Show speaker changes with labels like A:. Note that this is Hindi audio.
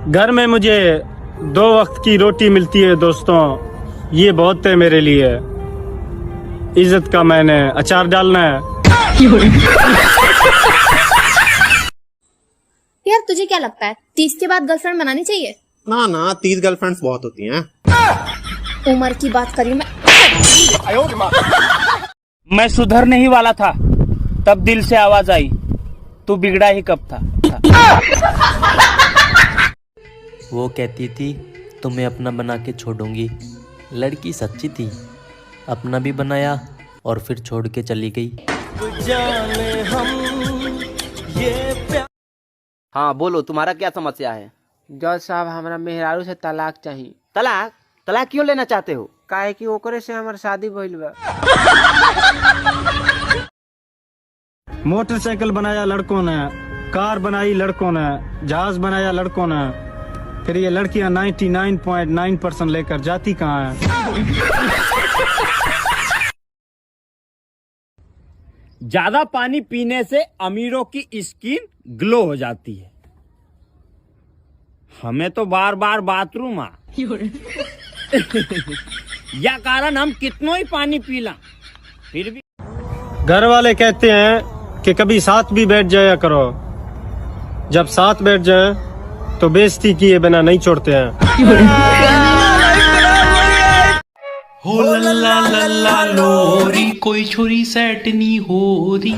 A: घर में मुझे 2 वक्त की रोटी मिलती है दोस्तों, ये बहुत है मेरे लिए। इज्जत का मैंने अचार डालना है।
B: यार तुझे क्या लगता है 30 के बाद गर्लफ्रेंड बनानी चाहिए?
C: ना ना 30 गर्लफ्रेंड्स बहुत होती हैं।
B: उम्र की बात करी मैं।
D: मैं सुधरने ही वाला था, तब दिल से आवाज आई, तू बिगड़ा ही कब था।
E: वो कहती थी तुम्हें अपना बना के छोड़ूंगी। लड़की सच्ची थी, अपना भी बनाया और फिर छोड़ के चली गई।
F: हाँ बोलो, तुम्हारा क्या समस्या है?
G: जज साहब, हमारा मेहरारू से तलाक चाहिए।
F: तलाक? तलाक क्यों लेना चाहते हो?
G: काहे कि ओकरे से हमार शादी भइल बा।
A: मोटरसाइकिल बनाया लड़कों ने, कार बनाई लड़कों ने, जहाज बनाया लड़कों ने, फिर ये लड़कियां 99.9% लेकर जाती कहाँ हैं?
D: ज्यादा पानी पीने से अमीरों की स्किन ग्लो हो जाती है, हमें तो बार बार बाथरूम आ। या कारण हम कितनो ही पानी पीला फिर भी।
A: घर वाले कहते हैं कि कभी साथ भी बैठ जाया करो, जब साथ बैठ जाए तो बेइज्जती किए बिना नहीं छोड़ते हैं।
H: हो लल्ला लल्ला लोरी, कोई छोरी सेट नहीं हो रही।